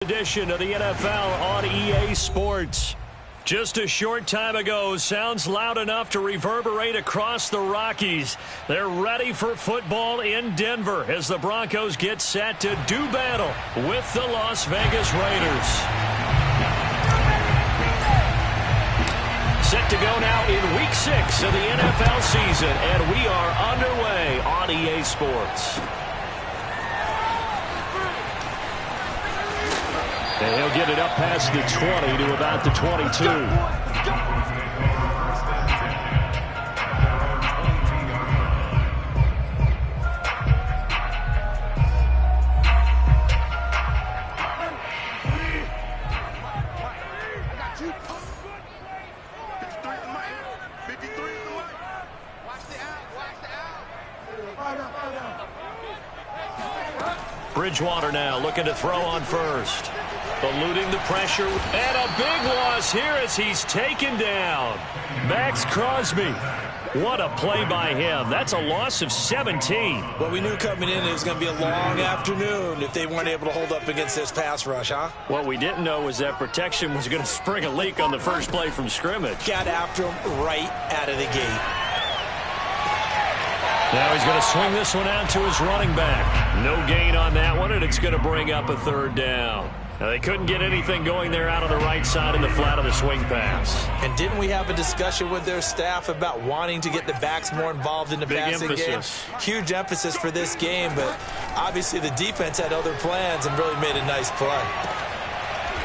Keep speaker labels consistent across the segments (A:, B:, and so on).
A: Edition of the NFL on EA Sports. Just a short time ago, sounds loud enough to reverberate across the Rockies. They're ready for football in Denver as the Broncos get set to do battle with the Las Vegas Raiders. Set to go now in Week 6 of the NFL season, and we are underway on EA Sports. And he'll get it up past the 20 to about the 22. Bridgewater now looking to throw on first. Eluding the pressure, and a big loss here as he's taken down. Maxx Crosby. What a play by him. That's a loss of 17.
B: Well, we knew coming in it was going to be a long afternoon if they weren't able to hold up against this pass rush, huh?
A: What we didn't know was that protection was going to spring a leak on the first play from scrimmage.
B: Got after him right out of the gate.
A: Now he's going to swing this one out to his running back. No gain on that one, and it's going to bring up a third down. Now, they couldn't get anything going there out on the right side in the flat of the swing pass. And
B: didn't we have a discussion with their staff about wanting to get the backs more involved in the passing game? Huge emphasis for this game, but obviously the defense had other plans and really made a nice play.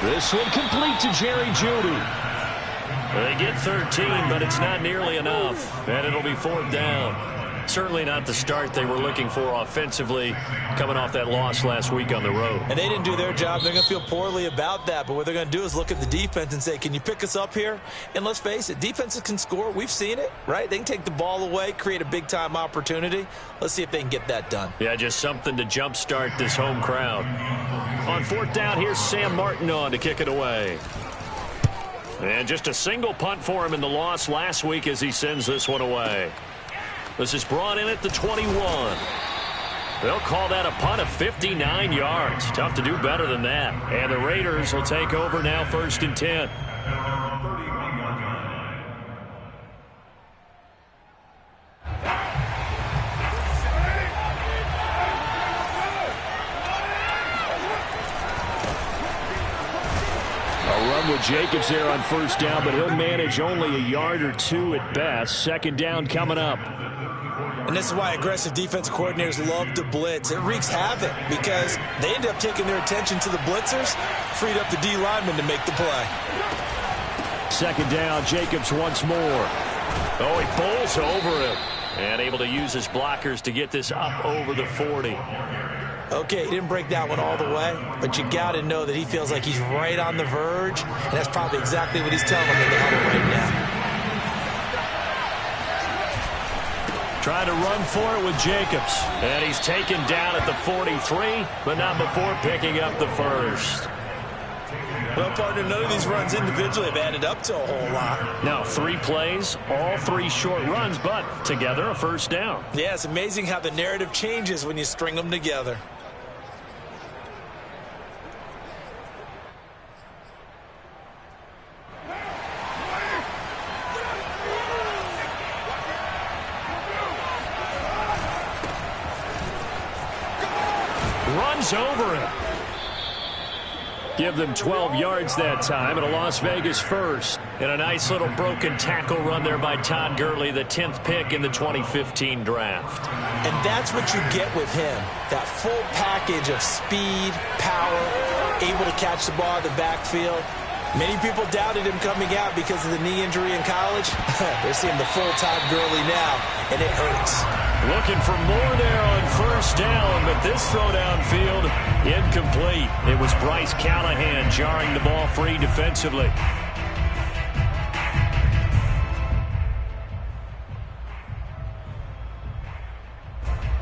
A: This one complete to Jerry Jeudy. They get 13, but it's not nearly enough, and it'll be fourth down. Certainly not the start they were looking for offensively coming off that loss last week on the road.
B: And they didn't do their job. They're going to feel poorly about that. But what they're going to do is look at the defense and say, can you pick us up here? And let's face it, defenses can score. We've seen it, right? They can take the ball away, create a big-time opportunity. Let's see if they can get that done.
A: Yeah, just something to jumpstart this home crowd. On fourth down, here's Sam Martin on to kick it away. And just a single punt for him in the loss last week as he sends this one away. This is brought in at the 21. They'll call that a punt of 59 yards. Tough to do better than that. And the Raiders will take over now, 1st and 10. A run with Jacobs there on first down, but he'll manage only a yard or two at best. Second down coming up.
B: And this is why aggressive defensive coordinators love to blitz. It wreaks havoc because they end up taking their attention to the blitzers, freed up the D lineman to make the play.
A: Second down, Jacobs once more. Oh, he bowls over him. And able to use his blockers to get this up over the 40.
B: Okay, he didn't break that one all the way, but you got to know that he feels like he's right on the verge, and that's probably exactly what he's telling him in the huddle right now.
A: Trying to run for it with Jacobs. And he's taken down at the 43, but not before picking up the first.
B: Well, partner, none of these runs individually have added up to a whole lot.
A: Now, 3 plays, all 3 short runs, but together a first down.
B: Yeah, it's amazing how the narrative changes when you string them together.
A: Runs over him. Give them 12 yards that time, and a Las Vegas first. And a nice little broken tackle run there by Todd Gurley, the 10th pick in the 2015 draft.
B: And that's what you get with him, that full package of speed, power, able to catch the ball in the backfield. Many people doubted him coming out because of the knee injury in college. They're seeing the full Todd Gurley now, and it hurts.
A: Looking for more there on first down, but this throw downfield incomplete. It was Bryce Callahan jarring the ball free defensively.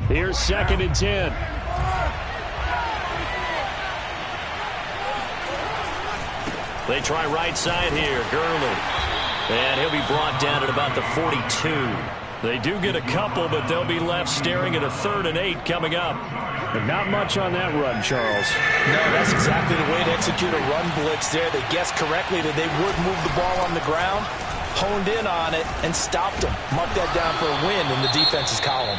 A: Here's 2nd and 10. They try right side here, Gurley. And he'll be brought down at about the 42. They do get a couple, but they'll be left staring at a 3rd and 8 coming up. But not much on that run, Charles.
B: No, that's exactly the way to execute a run blitz there. They guessed correctly that they would move the ball on the ground, honed in on it, and stopped them. Mark that down for a win in the defense's column.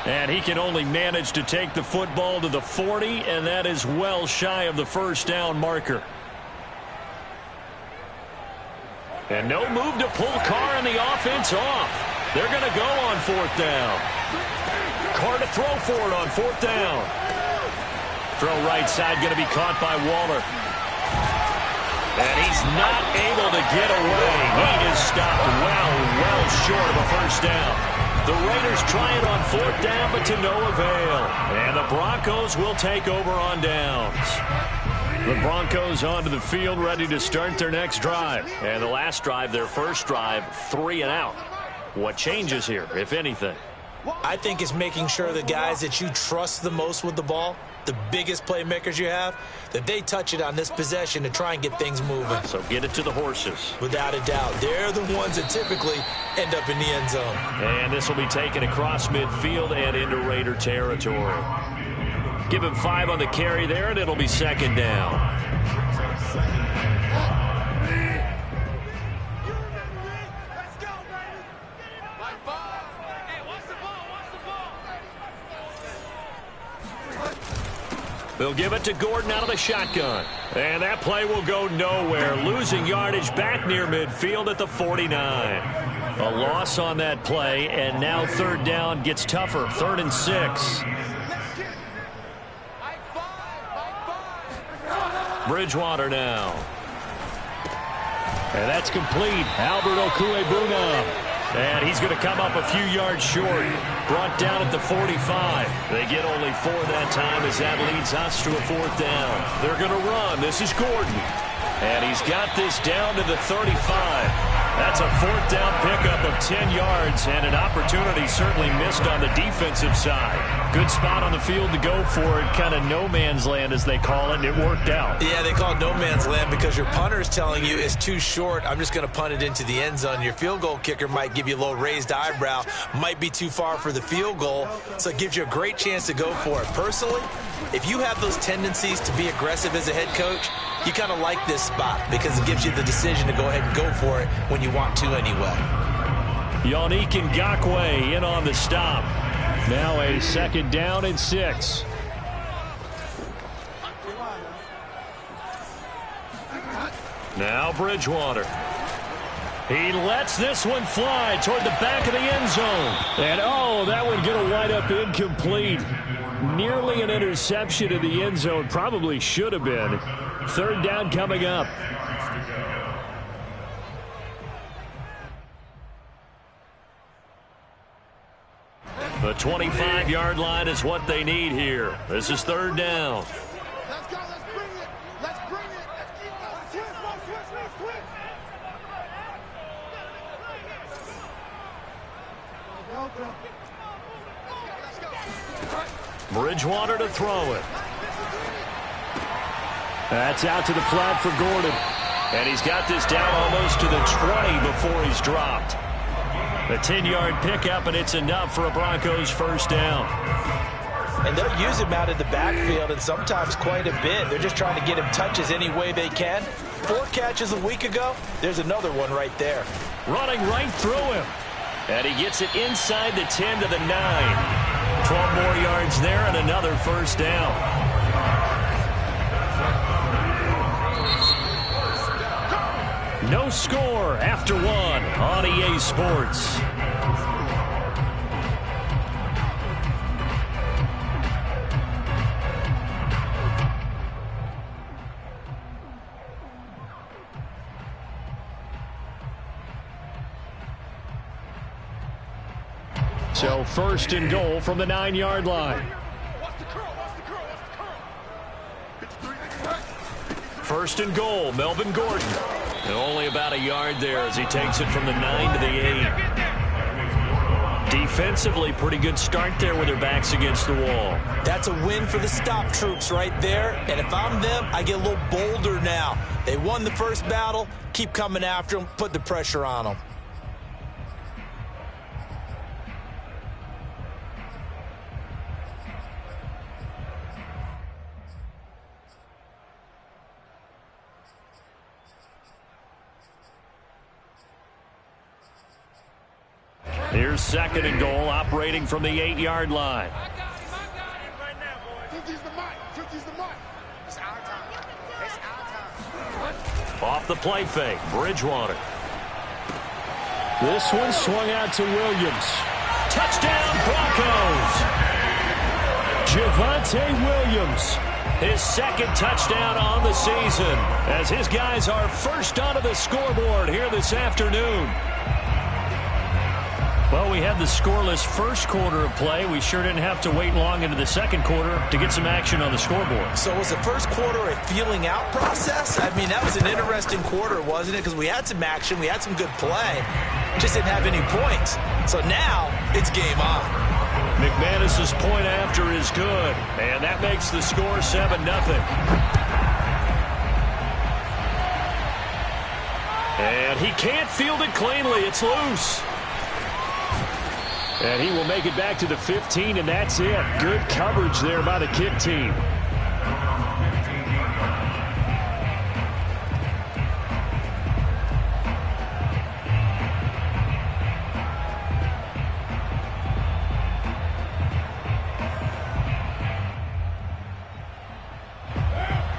A: And he can only manage to take the football to the 40, and that is well shy of the first down marker. And no move to pull Carr and the offense off. They're going to go on 4th down. Carr to throw for it on 4th down. Throw right side, going to be caught by Waller. And he's not able to get away. He is stopped well short of a first down. The Raiders try it on 4th down, but to no avail. And the Broncos will take over on downs. The Broncos onto the field, ready to start their next drive. And the last drive, their first drive, 3 and out. What changes here, if anything?
B: I think it's making sure the guys that you trust the most with the ball, the biggest playmakers you have, that they touch it on this possession to try and get things moving.
A: So get it to the horses.
B: Without a doubt. They're the ones that typically end up in the end zone.
A: And this will be taken across midfield and into Raider territory. Give him 5 on the carry there, and it'll be 2nd down. They'll give it to Gordon out of the shotgun. And that play will go nowhere. Losing yardage back near midfield at the 49. A loss on that play, and now 3rd down gets tougher. 3rd and 6. Bridgewater now. And that's complete. Albert Okwuegbunam. And he's going to come up a few yards short. Brought down at the 45. They get only 4 that time as that leads us to a 4th down. They're going to run. This is Gordon. And he's got this down to the 35. That's a 4th down pickup of 10 yards and an opportunity certainly missed on the defensive side. Good spot on the field to go for it. Kind of no man's land, as they call it, and it worked out.
B: Yeah, they call it no man's land because your punter is telling you it's too short. I'm just going to punt it into the end zone. Your field goal kicker might give you a little raised eyebrow, might be too far for the field goal, so it gives you a great chance to go for it. Personally, if you have those tendencies to be aggressive as a head coach, you kind of like this spot because it gives you the decision to go ahead and go for it when you want to anyway.
A: Yannick Ngakoue in on the stop. Now a 2nd down and 6. Now Bridgewater. He lets this one fly toward the back of the end zone. And, oh, that one going to wind up incomplete. Nearly an interception in the end zone. Probably should have been. 3rd down coming up. The 25-yard line is what they need here. This is 3rd down.
C: Let's go. Let's bring it. Let's bring it. Let's keep going. Twist.
A: Bridgewater to throw it. That's out to the flat for Gordon. And he's got this down almost to the 20 before he's dropped. A 10-yard pickup, and it's enough for a Broncos 1st down.
B: And they'll use him out of the backfield, and sometimes quite a bit. They're just trying to get him touches any way they can. 4 catches a week ago. There's another one right there.
A: Running right through him. And he gets it inside the 10 to the 9. 12 more yards there and another 1st down. No score after 1 on EA Sports. So 1st and goal from the 9-yard line. 1st and goal, Melvin Gordon. And only about a yard there as he takes it from the 9 to the 8. Defensively, pretty good start there with their backs against the wall.
B: That's a win for the stop troops right there. And if I'm them, I get a little bolder now. They won the first battle. Keep coming after them. Put the pressure on them.
A: Here's 2nd and goal, operating from the 8-yard line.
C: 50's the mark. 50's the mark. It's our time. It's our time.
A: Off the play fake, Bridgewater.
D: This one swung out to Williams.
A: Touchdown, Broncos!
D: Javonte Williams.
A: His 2nd touchdown on the season as his guys are first onto the scoreboard here this afternoon. Well, we had the scoreless first quarter of play. We sure didn't have to wait long into the 2nd quarter to get some action on the scoreboard.
B: So was the first quarter a feeling out process? I mean, that was an interesting quarter, wasn't it? Because we had some action, we had some good play, just didn't have any points. So now it's game on.
A: McManus's point after is good, and that makes the score 7-0. And he can't field it cleanly. It's loose. And he will make it back to the 15, and that's it. Good coverage there by the kick team.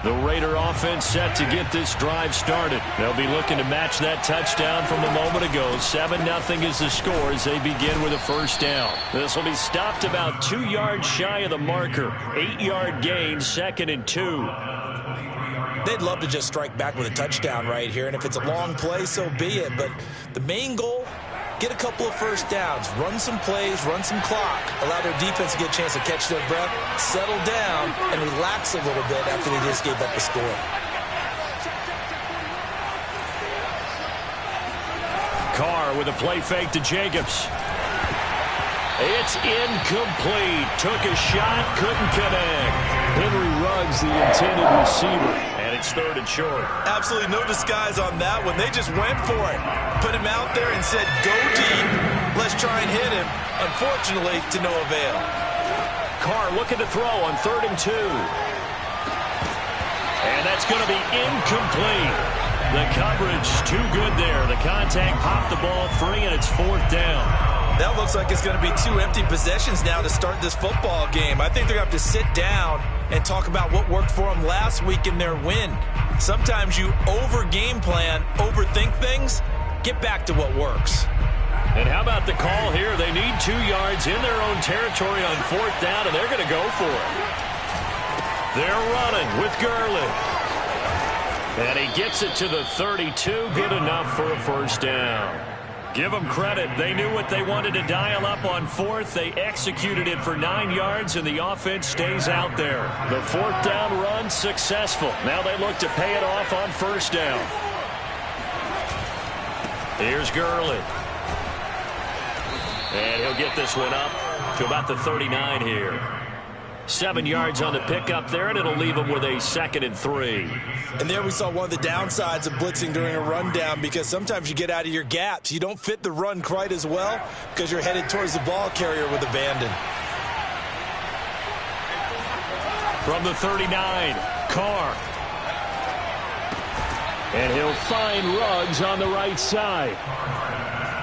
A: The Raider offense set to get this drive started. They'll be looking to match that touchdown from a moment ago. 7-0 is the score as they begin with a first down. This will be stopped about 2 yards shy of the marker. 8-yard gain, 2nd and 2.
B: They'd love to just strike back with a touchdown right here, and if it's a long play, so be it. But the main goal, get a couple of first downs, run some plays, run some clock, allow their defense to get a chance to catch their breath, settle down, and relax a little bit after they just gave up the score.
A: Carr with a play fake to Jacobs. It's incomplete. Took a shot, couldn't connect.
D: Henry Ruggs, the intended receiver.
A: And it's 3rd and short.
B: Absolutely no disguise on that one. They just went for it. Put him out there and said, go deep. Let's try and hit him. Unfortunately, to no avail.
A: Carr looking to throw on 3rd and 2. And that's going to be incomplete. The coverage too good there. The contact popped the ball free, and it's 4th down.
B: That looks like it's going to be 2 empty possessions now to start this football game. I think they're going to have to sit down and talk about what worked for them last week in their win. Sometimes you over-game plan, overthink things. Get back to what works.
A: And how about the call here? They need 2 yards in their own territory on 4th down, and they're going to go for it. They're running with Gurley. And he gets it to the 32. Good enough for a first down. Give them credit. They knew what they wanted to dial up on 4th. They executed it for 9 yards, and the offense stays out there. The 4th down run successful. Now they look to pay it off on 1st down. Here's Gurley. And he'll get this one up to about the 39 here. 7 yards on the pickup there, and it'll leave him with a 2nd and 3.
B: And there we saw one of the downsides of blitzing during a rundown, because sometimes you get out of your gaps. You don't fit the run quite as well because you're headed towards the ball carrier with abandon.
A: From the 39, Carr. And he'll find Ruggs on the right side.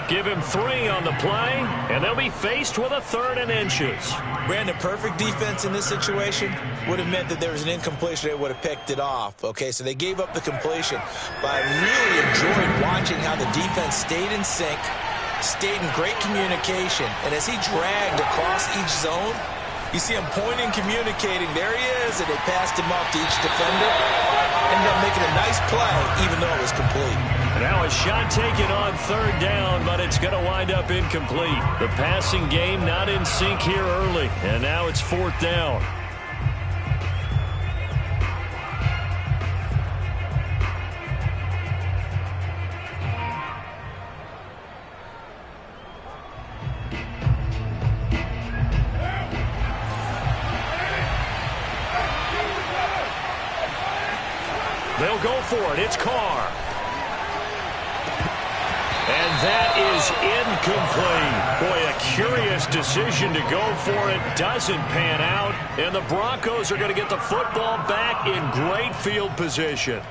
A: Give him 3 on the play, and they'll be faced with a 3rd and inches.
B: Brandon, perfect defense in this situation would have meant that there was an incompletion. They would have picked it off. Okay, so they gave up the completion. But I really enjoyed watching how the defense stayed in sync, stayed in great communication. And as he dragged across each zone, you see him pointing, communicating. There he is, and they passed him off to each defender. Ended up making a nice play, even though it was complete.
A: Now a shot taken on 3rd down, but it's going to wind up incomplete. The passing game not in sync here early, and now it's 4th down. They'll go for it. It's Carr. And that is incomplete. Boy, a curious decision to go for it. Doesn't pan out. And the Broncos are going to get the football back in great field position.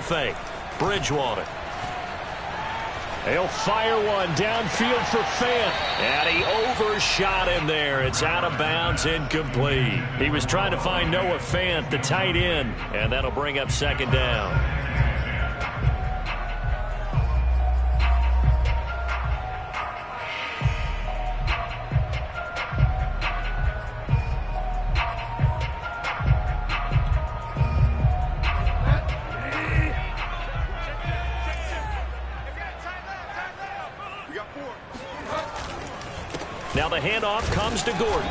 A: play fake. Bridgewater.
D: He'll fire one downfield for Fant.
A: And he overshot him there. It's out of bounds, incomplete. He was trying to find Noah Fant, the tight end, and that'll bring up second down. Now the handoff comes to Gordon.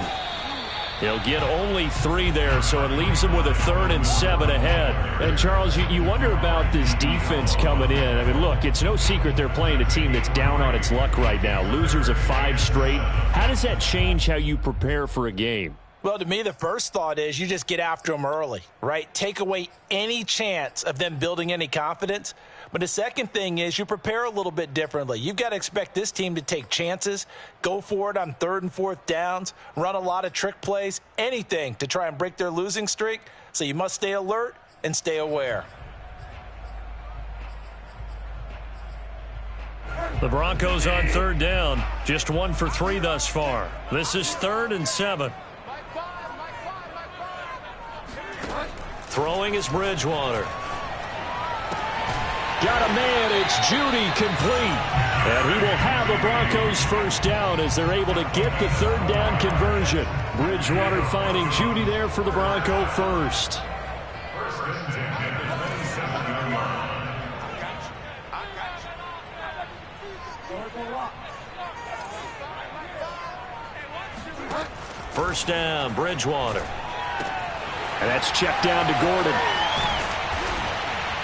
A: He'll get only 3 there, so it leaves him with a 3rd and 7 ahead.
D: And, Charles, you wonder about this defense coming in. I mean, look, it's no secret they're playing a team that's down on its luck right now. Losers of 5 straight. How does that change how you prepare for a game?
B: Well, to me, the first thought is you just get after them early, right? Take away any chance of them building any confidence. But the second thing is you prepare a little bit differently. You've got to expect this team to take chances, go for it on 3rd and 4th downs, run a lot of trick plays, anything to try and break their losing streak. So you must stay alert and stay aware.
A: The Broncos on 3rd down, just 1 for 3 thus far. This is 3rd and 7. Throwing is Bridgewater.
D: Got a man, it's Judy, complete. And he will have the Broncos first down as they're able to get the 3rd down conversion. Bridgewater finding Judy there for the Bronco first.
A: First down, Bridgewater.
D: And that's checked down to Gordon.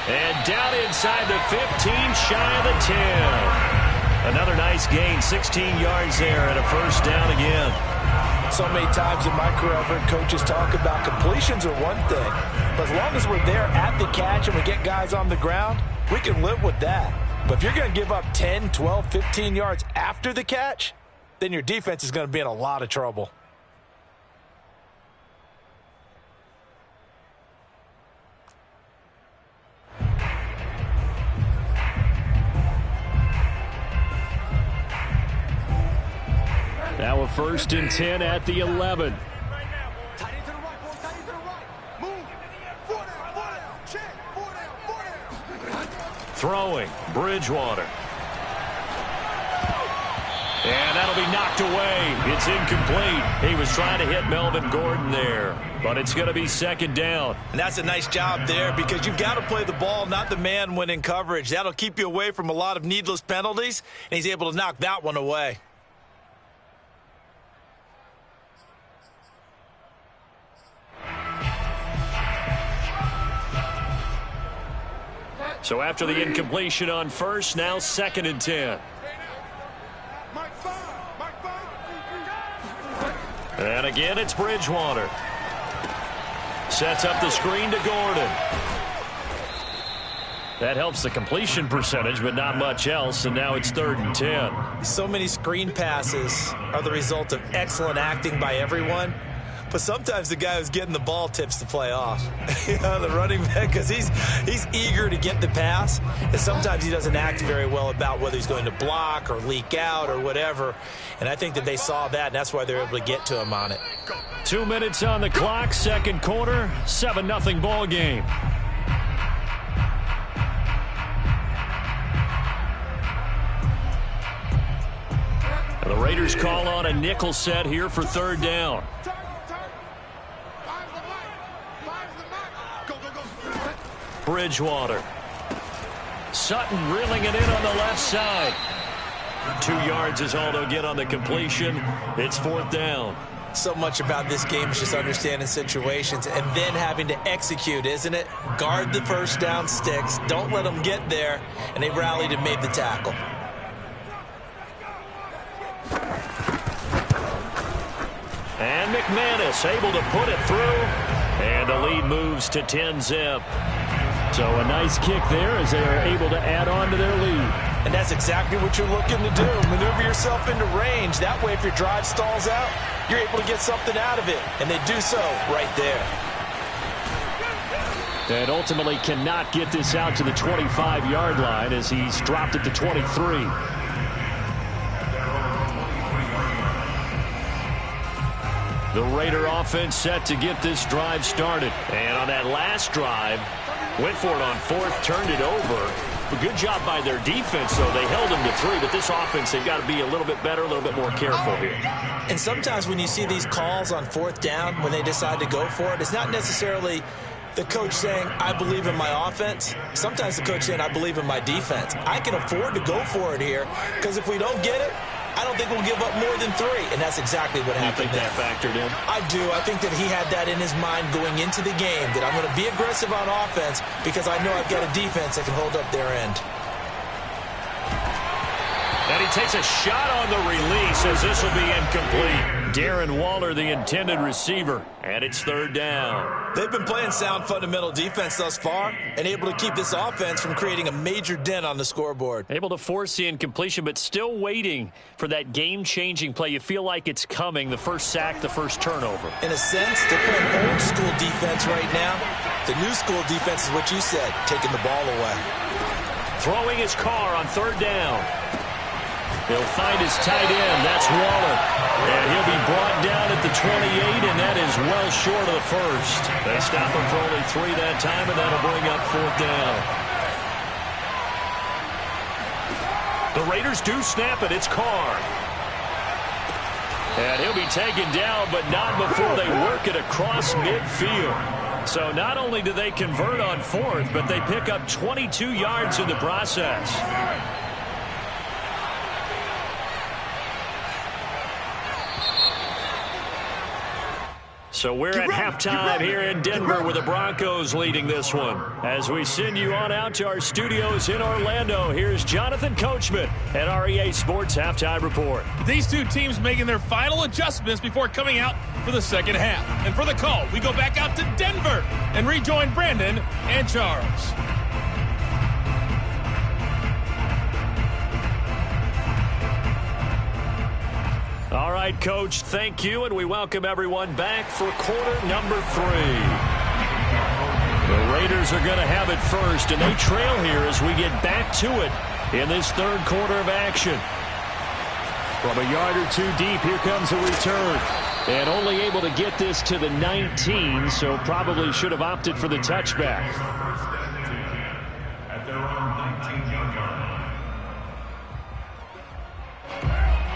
A: And down inside the 15, shy of the 10. Another nice gain, 16 yards there and a first down again.
B: So many times in my career I've heard coaches talk about completions are one thing. But as long as we're there at the catch and we get guys on the ground, we can live with that. But if you're going to give up 10, 12, 15 yards after the catch, then your defense is going to be in a lot of trouble.
D: Now a 1st and 10 at the 11.
C: Tight end to the right, boy. Tight end to the right. Move. 4 down. Check. 4 down.
A: Throwing, Bridgewater. And that'll be knocked away. It's incomplete. He was trying to hit Melvin Gordon there, but it's going to be second down.
B: And that's a nice job there because you've got to play the ball, not the man when in coverage. That'll keep you away from a lot of needless penalties, and he's able to knock that one away.
A: So after the incompletion on first, now 2nd and 10. And again, it's Bridgewater. Sets up the screen to Gordon. That helps the completion percentage, but not much else, and now it's 3rd and 10.
B: So many screen passes are the result of excellent acting by everyone. But sometimes the guy who's getting the ball tips the play off. You know, the running back, because he's eager to get the pass, and sometimes he doesn't act very well about whether he's going to block or leak out or whatever. And I think that they saw that, and that's why they're able to get to him on it.
D: 2 minutes on the clock, 2nd quarter, 7-0 ball game.
A: And the Raiders call on a nickel set here for 3rd down. Bridgewater. Sutton reeling it in on the left side. 2 yards is all they'll get on the completion. It's 4th down.
B: So much about this game is just understanding situations and then having to execute, isn't it? Guard the first down sticks. Don't let them get there. And they rallied and made the tackle.
A: And McManus able to put it through. And the lead moves to 10-zip.
D: So a nice kick there as they are able to add on to their lead.
B: And that's exactly what you're looking to do. Maneuver yourself into range. That way, if your drive stalls out, you're able to get something out of it. And they do so right there.
D: And ultimately cannot get this out to the 25-yard line as he's dropped it to 23. The Raider offense set to get this drive started. And on that last drive, went for it on fourth, turned it over. A good job by their defense, though. They held them to 3, but this offense, they've got to be a little bit better, a little bit more careful here.
B: And sometimes when you see these calls on fourth down, when they decide to go for it, it's not necessarily the coach saying, I believe in my offense. Sometimes the coach saying, I believe in my defense. I can afford to go for it here because if we don't get it, I don't think we'll give up more than 3, and that's exactly what happened.
D: You think that factored in?
B: I do. I think that he had that in his mind going into the game, that I'm going to be aggressive on offense because I know I've got a defense that can hold up their end.
A: And he takes a shot on the release as this will be incomplete.
D: Darren Waller, the intended receiver, and it's third down.
B: They've been playing sound fundamental defense thus far and able to keep this offense from creating a major dent on the scoreboard.
D: Able to force the incompletion, but still waiting for that game-changing play. You feel like it's coming, the first sack, the first turnover.
B: In a sense, they're playing old-school defense right now. The new school defense is what you said, taking the ball away.
A: Throwing his car on third down.
D: He'll find his tight end. That's Waller. And he'll be brought down at the 28, and that is well short of the first.
A: They stop him for only 3 that time, and that'll bring up fourth down. The Raiders do snap it. It's Carr. And he'll be taken down, but not before they work it across midfield. So not only do they convert on fourth, but they pick up 22 yards in the process. So we're at halftime here in Denver with the Broncos leading this one. As we send you on out to our studios in Orlando, here's Jonathan Coachman at REA Sports Halftime Report.
E: These two teams making their final adjustments before coming out for the second half. And for the call, we go back out to Denver and rejoin Brandon and Charles.
A: All right, Coach, thank you, and we welcome everyone back for quarter number 3. The Raiders are going to have it first, and they trail here as we get back to it in this third quarter of action. From a yard or 2 deep, here comes a return. And only able to get this to the 19, so probably should have opted for the touchback.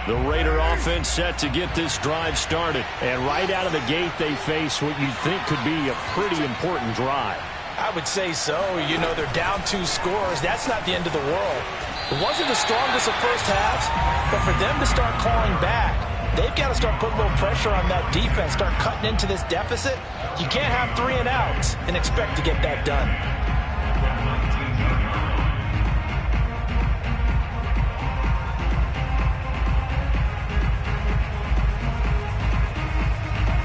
A: The Raider offense set to get this drive started. And right out of the gate, they face what you think could be a pretty important drive.
B: I would say so. You know, they're down 2 scores. That's not the end of the world. It wasn't the strongest of first halves, but for them to start clawing back, they've got to start putting a little pressure on that defense, start cutting into this deficit. You can't have 3 and outs and expect to get that done.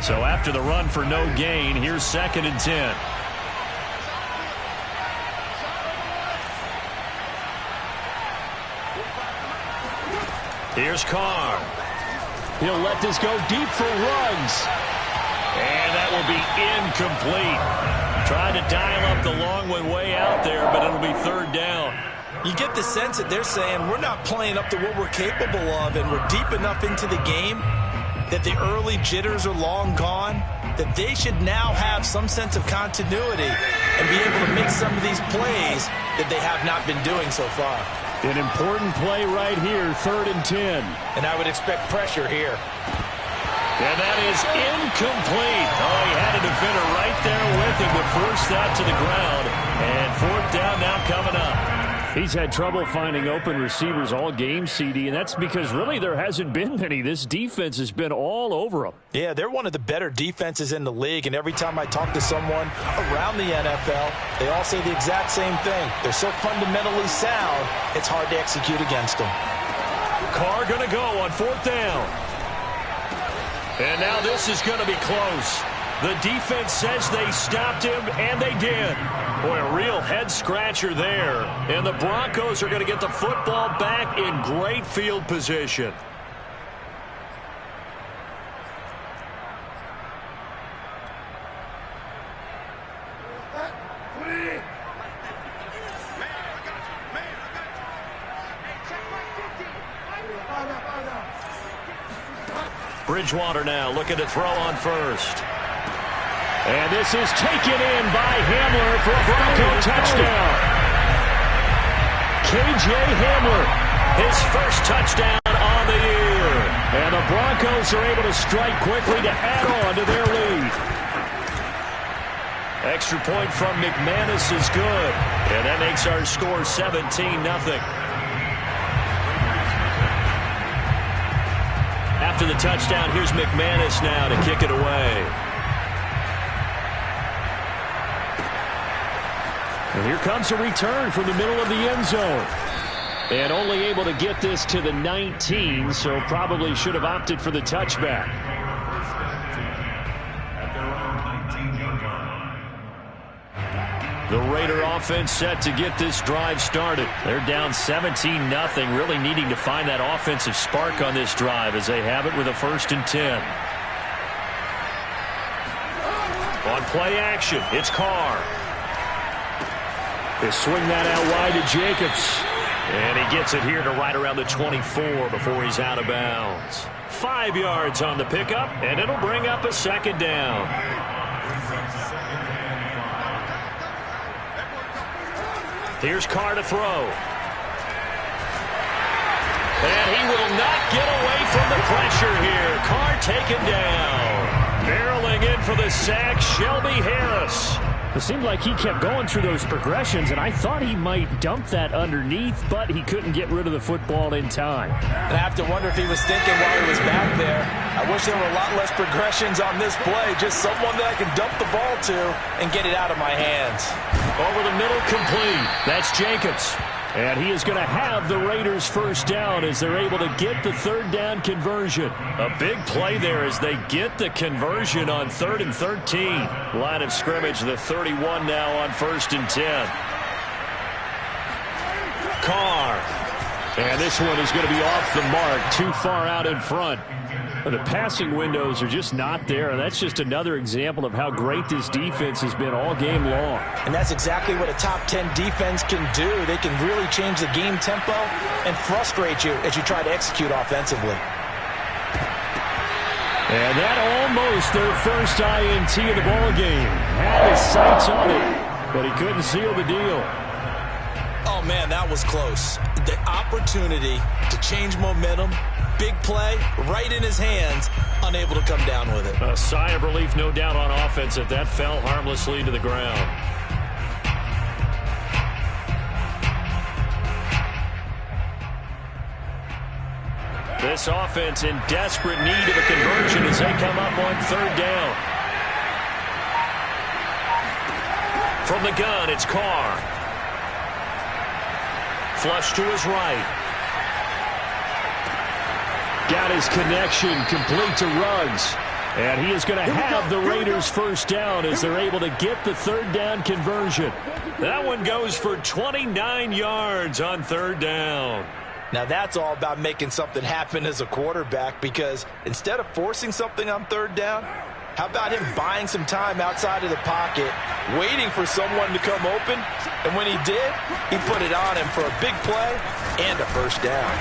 A: So after the run for no gain, here's 2nd and 10. Here's Carr.
D: He'll let this go deep for Ruggs.
A: And that will be incomplete. Tried to dial up the long one way out there, but it'll be third down.
B: You get the sense that they're saying we're not playing up to what we're capable of, and we're deep enough into the game that the early jitters are long gone, that they should now have some sense of continuity and be able to make some of these plays that they have not been doing so far.
D: An important play right here, 3rd and 10.
B: And I would expect pressure here.
A: And that is incomplete. Oh, he had a defender right there with him to force that to the ground. And 4th down now coming up.
D: He's had trouble finding open receivers all game, CD, and that's because really there hasn't been many. This defense has been all over them.
B: Yeah, they're one of the better defenses in the league, and every time I talk to someone around the NFL, they all say the exact same thing. They're so fundamentally sound, it's hard to execute against them.
A: Carr going to go on 4th down. And now this is going to be close. The defense says they stopped him, and they did. Boy, a real head-scratcher there. And the Broncos are going to get the football back in great field position. Bridgewater now looking to throw on first.
D: And this is taken in by Hamler for a Bronco touchdown. K.J. Hamler,
A: his first touchdown on the year.
D: And the Broncos are able to strike quickly to add on to their lead.
A: Extra point from McManus is good. And that makes our score 17-0. After the touchdown, here's McManus now to kick it away.
D: And here comes a return from the middle of the end zone. And only able to get this to the 19, so probably should have opted for the touchback.
A: The Raider offense set to get this drive started. They're down 17-0, really needing to find that offensive spark on this drive as they have it with a 1st and 10. On play action, it's Carr.
D: They swing that out wide to Jacobs.
A: And he gets it here to right around the 24 before he's out of bounds. 5 yards on the pickup, and it'll bring up a 2nd down. Here's Carr to throw. And he will not get away from the pressure here. Carr taken down. Barreling in for the sack, Shelby Harris.
D: It seemed like he kept going through those progressions, and I thought he might dump that underneath, but he couldn't get rid of the football in time.
B: And I have to wonder if he was thinking while he was back there, I wish there were a lot less progressions on this play, just someone that I can dump the ball to and get it out of my hands.
A: Over the middle, complete.
D: That's Jacobs. And he is going to have the Raiders' 1st down as they're able to get the 3rd down conversion.
A: A big play there as they get the conversion on 3rd and 13. Line of scrimmage, the 31 now on 1st and 10. Carr.
D: And this one is going to be off the mark, too far out in front. The passing windows are just not there, and that's just another example of how great this defense has been all game long.
B: And that's exactly what a top 10 defense can do. They can really change the game tempo and frustrate you as you try to execute offensively.
D: And that almost their first INT of the ball game. Had his sights on it, but he couldn't seal the deal.
B: Oh, man, that was close. The opportunity to change momentum, big play, right in his hands, unable to come down with it.
A: A sigh of relief, no doubt, on offense that fell harmlessly to the ground. This offense in desperate need of a conversion as they come up on 3rd down. From the gun, it's Carr. Flush to his right.
D: Got his connection complete to Ruggs. And he is going to have the Raiders' 1st down as they're able to get the 3rd down conversion.
A: That one goes for 29 yards on 3rd down.
B: Now that's all about making something happen as a quarterback, because instead of forcing something on 3rd down, how about him buying some time outside of the pocket, waiting for someone to come open, and when he did, he put it on him for a big play and a 1st down.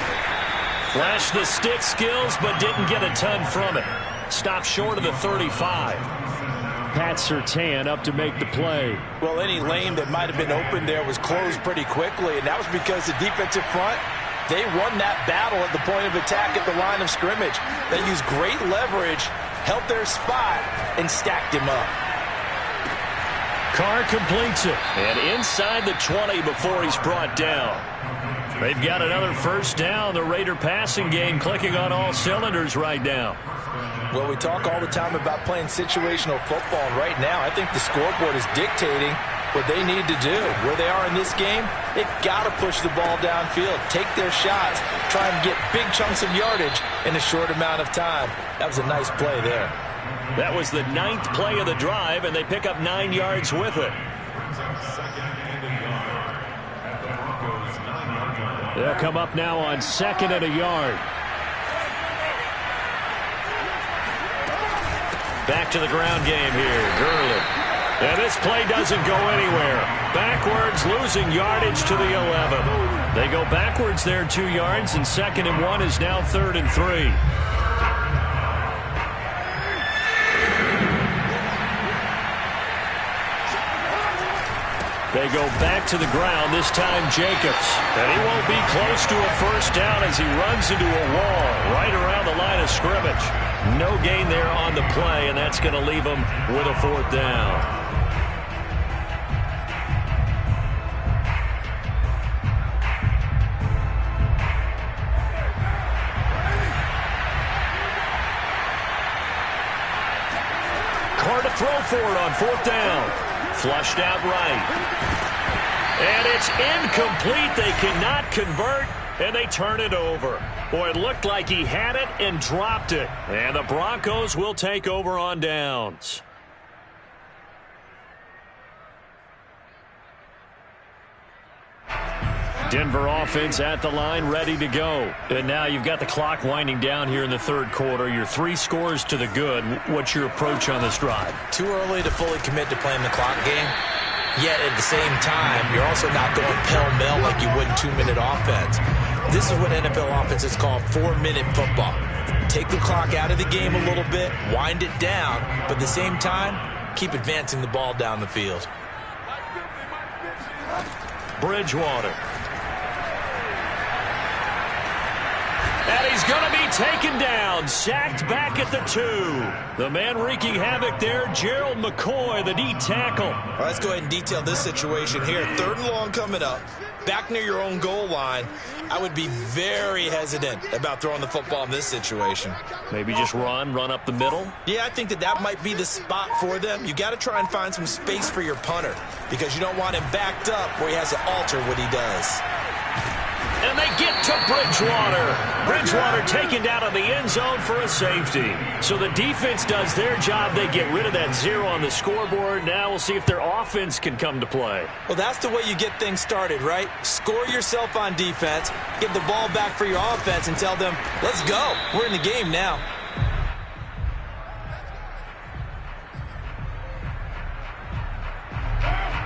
A: Flashed the stick skills, but didn't get a ton from it. Stopped short of the 35.
D: Pat Surtain up to make the play.
B: Well, any lane that might have been open there was closed pretty quickly, and that was because the defensive front, they won that battle at the point of attack at the line of scrimmage. They used great leverage, held their spot, and stacked him up.
A: Carr completes it, and inside the 20 before he's brought down. They've got another 1st down. The Raider passing game clicking on all cylinders right now.
B: Well, we talk all the time about playing situational football, and right now I think the scoreboard is dictating what they need to do. Where they are in this game, they've got to push the ball downfield, take their shots, try and get big chunks of yardage in a short amount of time. That was a nice play there.
A: That was the 9th play of the drive, and they pick up 9 yards with it.
D: They'll come up now on 2nd and a yard.
A: Back to the ground game here. Gurley. And this play doesn't go anywhere. Backwards, losing yardage to the 11. They go backwards there 2 yards, and 2nd and 1 is now 3rd and 3.
D: They go back to the ground, this time Jacobs.
A: And he won't be close to a first down as he runs into a wall right around the line of scrimmage. No gain there on the play, and that's going to leave him with a 4th down. Carr to throw for it on 4th down. Flushed out right. And it's incomplete. They cannot convert, and they turn it over. Boy, it looked like he had it and dropped it. And the Broncos will take over on downs. Denver offense at the line, ready to go. And now you've got the clock winding down here in the 3rd quarter. You're 3 scores to the good. What's your approach on this drive?
B: Too early to fully commit to playing the clock game. Yet at the same time, you're also not going pell-mell like you would in 2-minute offense. This is what NFL offenses call 4-minute football. Take the clock out of the game a little bit, wind it down, but at the same time, keep advancing the ball down the field.
A: Bridgewater. And he's going to be taken down, sacked back at the 2. The man wreaking havoc there, Gerald McCoy, the D tackle.
B: All right, let's go ahead and detail this situation here. 3rd and long coming up, back near your own goal line. I would be very hesitant about throwing the football in this situation.
A: Maybe just run up the middle?
B: Yeah, I think that might be the spot for them. You got to try and find some space for your punter because you don't want him backed up where he has to alter what he does.
A: And they get to Bridgewater. Bridgewater taken down in the end zone for a safety. So the defense does their job. They get rid of that 0 on the scoreboard. Now we'll see if their offense can come to play.
B: Well, that's the way you get things started, right? Score yourself on defense, give the ball back for your offense, and tell them, let's go. We're in the game now.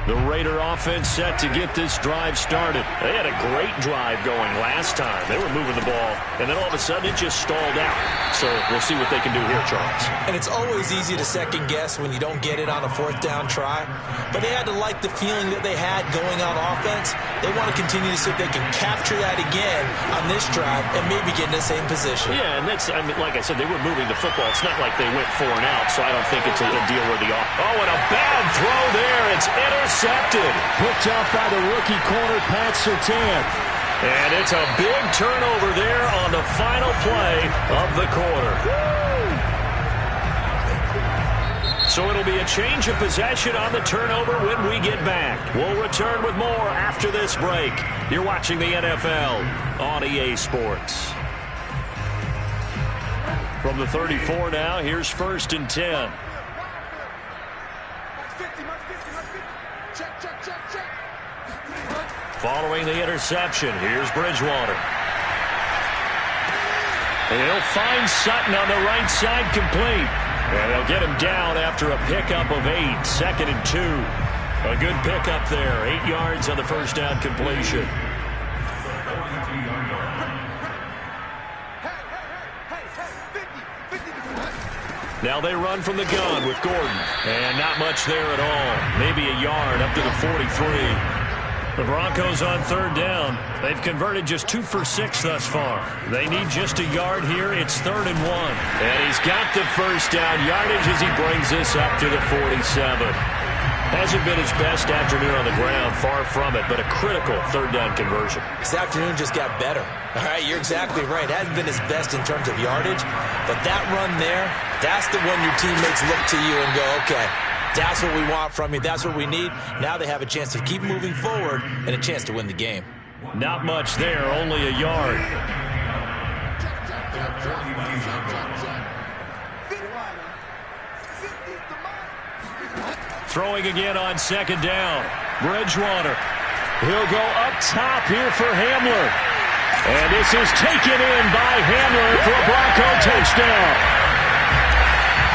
A: The Raider offense set to get this drive started. They had a great drive going last time. They were moving the ball, and then all of a sudden it just stalled out. So we'll see what they can do here, Charles.
B: And it's always easy to second guess when you don't get it on a 4th down try. But they had to like the feeling that they had going on offense. They want to continue to see if they can capture that again on this drive and maybe get in the same position.
A: Yeah, and that's, I mean, like I said, they were moving the football. It's not like they went 4 and out, so I don't think it's a deal where the oh, and a bad throw there. It's intercepted.
D: Picked up by the rookie corner, Pat Surtain.
A: And it's a big turnover there on the final play of the quarter. So it'll be a change of possession on the turnover when we get back. We'll return with more after this break. You're watching the NFL on EA Sports. From the 34 now, here's 1st and 10. Following the interception, here's Bridgewater. And he'll find Sutton on the right side, complete. And they'll get him down after a pickup of 8, 2nd and 2. A good pickup there, 8 yards on the first down completion. Now they run from the gun with Gordon. And not much there at all. Maybe a yard up to the 43. The Broncos on 3rd down. They've converted just 2 for 6 thus far. They need just a yard here. It's 3rd and 1. And he's got the first down yardage as he brings this up to the 47. Hasn't been his best afternoon on the ground, far from it, but a critical 3rd down conversion.
B: This afternoon just got better. All right, you're exactly right. Hasn't been his best in terms of yardage, but that run there, that's the one your teammates look to you and go, okay, that's what we want from you. That's what we need. Now they have a chance to keep moving forward and a chance to win the game.
A: Not much there, only a yard. Throwing again on 2nd down. Bridgewater. He'll go up top here for Hamler. And this is taken in by Hamler for a Bronco touchdown.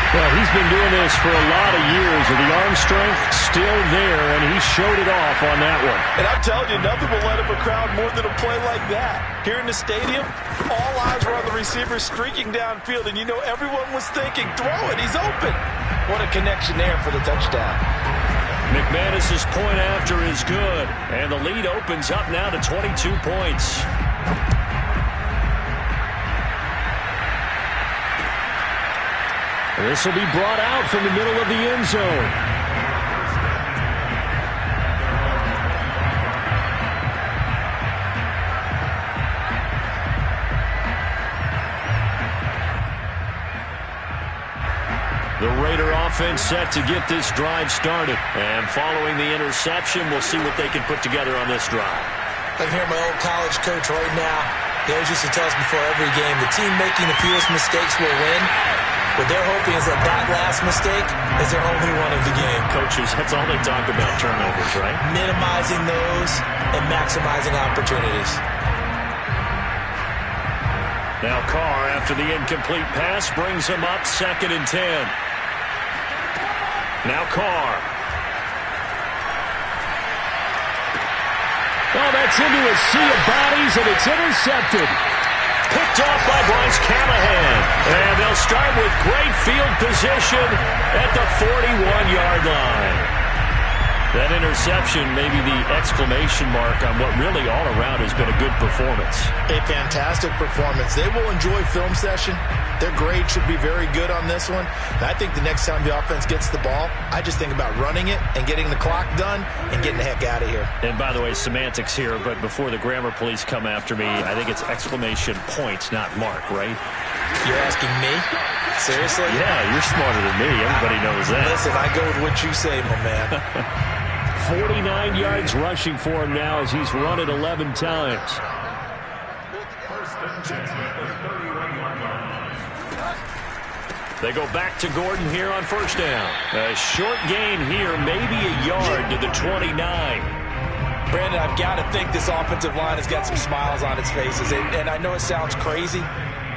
A: Well, he's been doing this for a lot of years, and the arm strength still there, and he showed it off on that one.
F: And I'm telling you, nothing will light up a crowd more than a play like that. Here in the stadium, all eyes were on the receiver streaking downfield, and you know everyone was thinking, throw it, he's open. What a connection there for the touchdown.
A: McManus's point after is good, and the lead opens up now to 22 points.
D: This will be brought out from the middle of the end zone.
A: The Raider offense set to get this drive started. And following the interception, we'll see what they can put together on this drive.
B: I can hear my old college coach right now. He always used to tell us before every game, the team making the fewest mistakes will win. What they're hoping is that last mistake is their only one of the game.
A: Coaches, that's all they talk about, turnovers, right?
B: Minimizing those and maximizing opportunities.
A: Now Carr, after the incomplete pass, brings him up 2nd and 10. Now Carr.
D: Oh, that's into a sea of bodies, and it's intercepted.
A: Picked off by Bryce Callahan. And they'll start with great field position at the 41-yard line. That interception may be the exclamation mark on what really all around has been a good performance.
G: A fantastic performance. They will enjoy film session. Their grade should be very good on this one. And I think the next time the offense gets the ball, I just think about running it and getting the clock done and getting the heck out of here.
A: And by the way, semantics here, but before the grammar police come after me, I think it's exclamation point, not mark, right?
B: You're asking me? Seriously?
A: Yeah, you're smarter than me. Everybody knows that.
B: Listen, I go with what you say, my man.
D: 49 yards rushing for him now as he's run it 11 times.
A: They go back to Gordon here on 1st down. A short gain here, maybe a yard to the 29.
B: Brandon, I've got to think this offensive line has got some smiles on its faces. And I know it sounds crazy,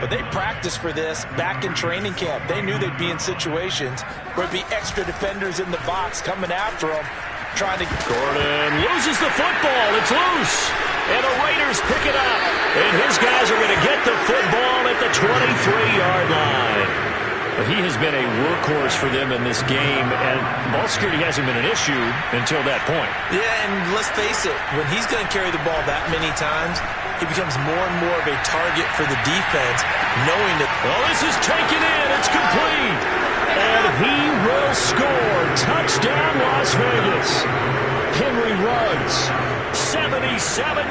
B: but they practiced for this back in training camp. They knew they'd be in situations where there'd be extra defenders in the box coming after them.
A: Gordon loses the football. It's loose. And the Raiders pick it up. And his guys are going to get the football at the 23-yard line. He has been a workhorse for them in this game, and ball security hasn't been an issue until that point.
B: Yeah, and let's face it, when he's going to carry the ball that many times, he becomes more and more of a target for the defense, knowing that...
A: Well, this is taken in. It's complete.
D: And he will score. Touchdown, Las Vegas. Henry Ruggs, 77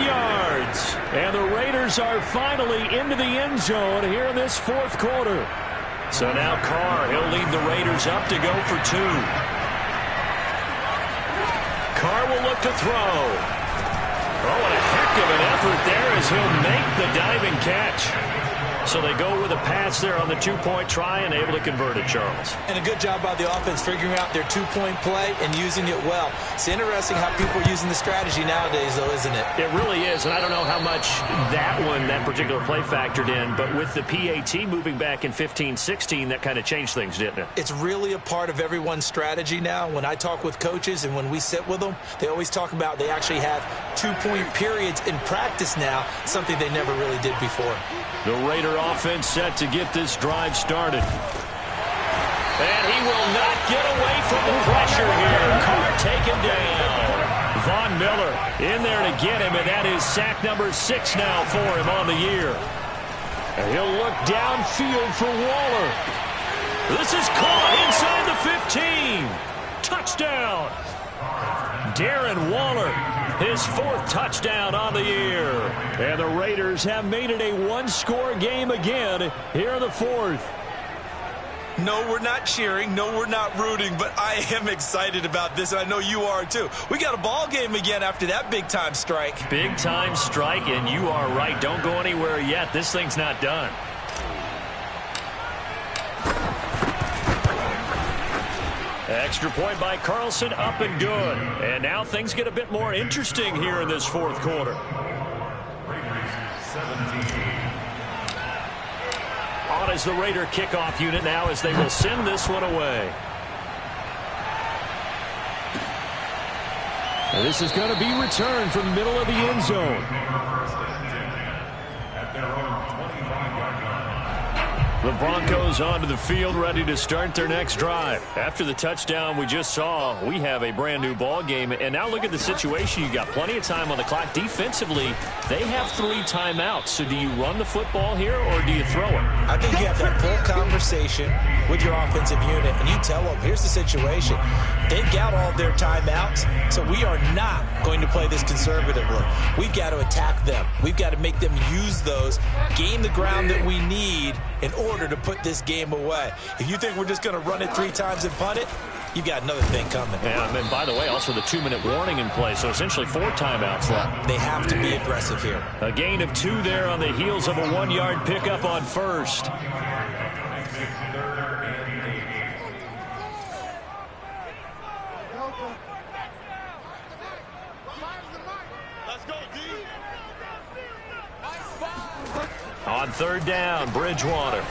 D: yards. And the Raiders are finally into the end zone here in this 4th quarter.
A: So now Carr, he'll lead the Raiders up to go for 2. Carr will look to throw. Oh, what a heck of an effort there as he'll make the diving catch. So they go with a pass there on the 2-point try and able to convert it, Charles.
B: And a good job by the offense figuring out their 2-point play and using it well. It's interesting how people are using the strategy nowadays, though, isn't it?
A: It really is, and I don't know how much that particular play factored in, but with the PAT moving back in 15-16, that kind of changed things, didn't it?
B: It's really a part of everyone's strategy now. When I talk with coaches and when we sit with them, they always talk about they actually have 2-point periods in practice now, something they never really did before.
A: The Raider offense set to get this drive started. And he will not get away from the pressure here. Carr taken down. Von Miller in there to get him, and that is sack number 6 now for him on the year.
D: And he'll look downfield for Waller.
A: This is caught inside the 15. Touchdown. Darren Waller, his 4th touchdown on the year.
D: And the Raiders have made it a 1-score game again here in the 4th.
B: No, we're not cheering. No, we're not rooting, but I am excited about this, and I know you are too. We got a ball game again after that big-time strike.
A: Big-time strike, and you are right. Don't go anywhere yet. This thing's not done. Extra point by Carlson, up and good. And now things get a bit more interesting here in this 4th quarter. On is the Raider kickoff unit now as they will send this one away.
D: And this is going to be returned from the middle of the end zone.
A: The Broncos onto the field, ready to start their next drive. After the touchdown we just saw, we have a brand new ball game. And now look at the situation. You got plenty of time on the clock. Defensively, they have 3 timeouts. So do you run the football here or do you throw it?
B: I think you have that full conversation with your offensive unit, and you tell them, here's the situation. They've got all their timeouts, so we are not going to play this conservatively. We've got to attack them. We've got to make them use those, gain the ground that we need in order to put this game away. If you think we're just going to run it 3 times and punt it, you've got another thing coming.
A: And by the way, also the 2-minute warning in play, so essentially 4 timeouts left.
B: They have to be aggressive here.
A: A gain of 2 there on the heels of a 1-yard pickup on first. On 3rd down, Bridgewater.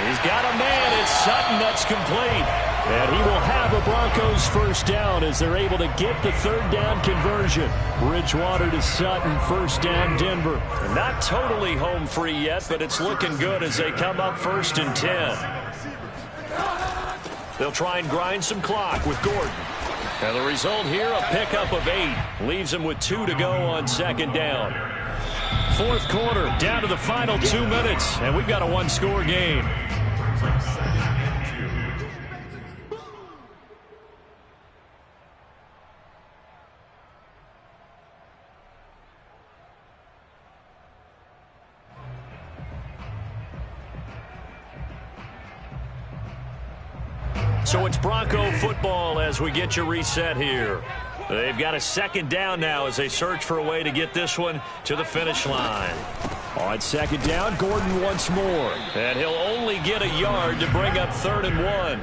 A: He's got a man. It's Sutton. That's complete. And he will have a Broncos first down as they're able to get the 3rd down conversion. Bridgewater to Sutton, first down, Denver. Not totally home free yet, but it's looking good as they come up 1st and 10. They'll try and grind some clock with Gordon. And the result here, a pickup of 8. Leaves them with 2 to go on 2nd down. 4th quarter, down to the final 2 minutes, and we've got a 1-score game. So it's Bronco football as we get you reset here. They've got a 2nd down now as they search for a way to get this one to the finish line.
D: On 2nd down, Gordon once more.
A: And he'll only get a yard to bring up 3rd and 1.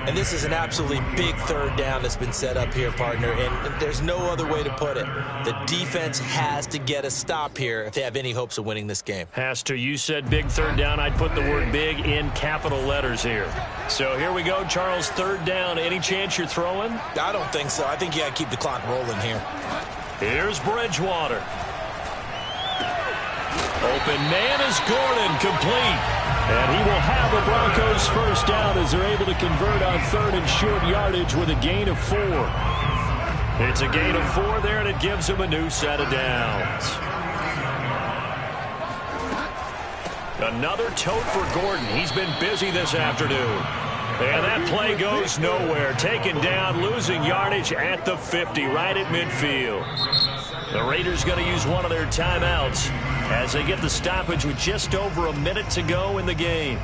B: And this is an absolutely big 3rd down that's been set up here, partner, and there's no other way to put it. The defense has to get a stop here if they have any hopes of winning this game.
A: Has to. You said big 3rd down. I'd put the word big in capital letters here. So here we go, Charles, 3rd down. Any chance you're throwing?
B: I don't think so. I think you got to keep the clock rolling here.
A: Here's Bridgewater. Open man is Gordon, complete. And he will have a Broncos first down as they're able to convert on 3rd and short yardage with a gain of 4. It's a gain of 4 there, and it gives him a new set of downs. Another tote for Gordon. He's been busy this afternoon. And that play goes nowhere. Taken down, losing yardage at the 50, right at midfield. The Raiders going to use one of their timeouts as they get the stoppage with just over a minute to go in the game.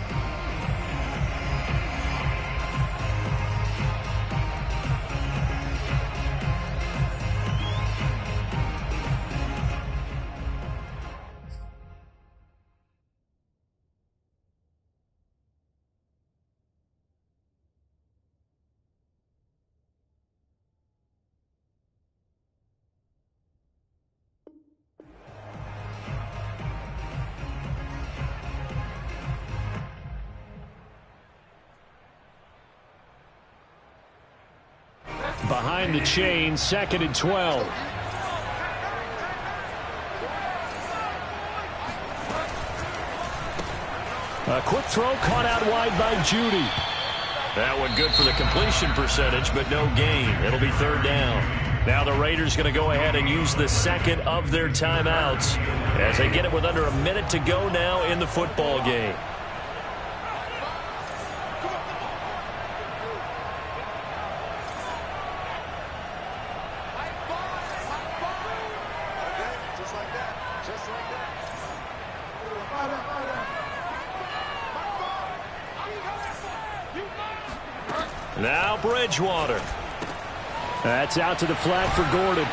A: Behind the chain, 2nd and 12. A quick throw caught out wide by Judy. That one good for the completion percentage, but no gain. It'll be 3rd down. Now the Raiders going to go ahead and use the 2nd of their timeouts as they get it with under a minute to go now in the football game. Now Bridgewater. That's out to the flat for Gordon.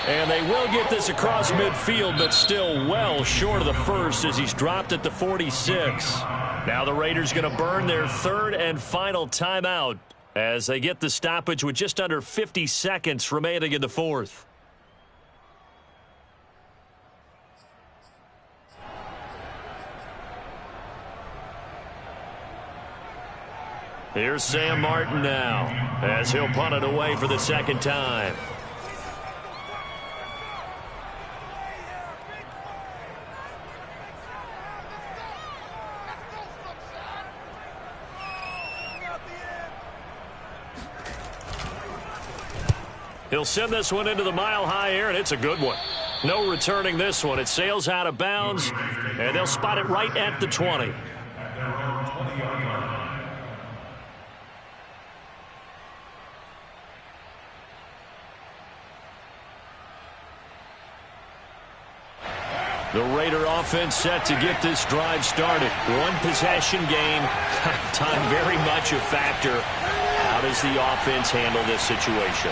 A: And they will get this across midfield, but still well short of the first as he's dropped at the 46. Now the Raiders going to burn their 3rd and final timeout as they get the stoppage with just under 50 seconds remaining in the 4th. Here's Sam Martin now as he'll punt it away for the 2nd time. He'll send this one into the mile-high air, and it's a good one. No returning this one. It sails out of bounds, and they'll spot it right at the 20. The Raider offense set to get this drive started. One possession game. Time very much a factor. How does the offense handle this situation?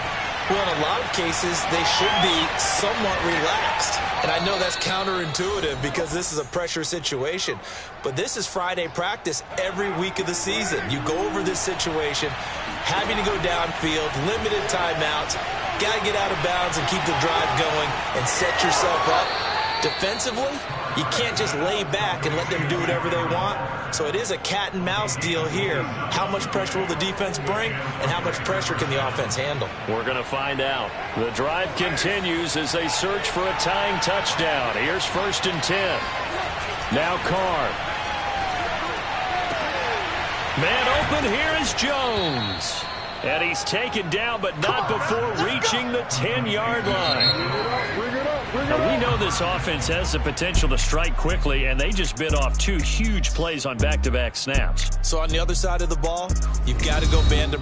B: Well, in a lot of cases, they should be somewhat relaxed. And I know that's counterintuitive because this is a pressure situation. But this is Friday practice every week of the season. You go over this situation, having to go downfield, limited timeouts, got to get out of bounds and keep the drive going and set yourself up. Defensively, you can't just lay back and let them do whatever they want. So it is a cat and mouse deal here. How much pressure will the defense bring, and how much pressure can the offense handle?
A: We're going to find out. The drive continues as they search for a tying touchdown. Here's 1st and 10. Now Carr. Man open, here is Jones. And he's taken down, but not before reaching the 10-yard line. Now, we know this offense has the potential to strike quickly, and they just bit off 2 huge plays on back-to-back snaps.
B: So on the other side of the ball, you've got to go band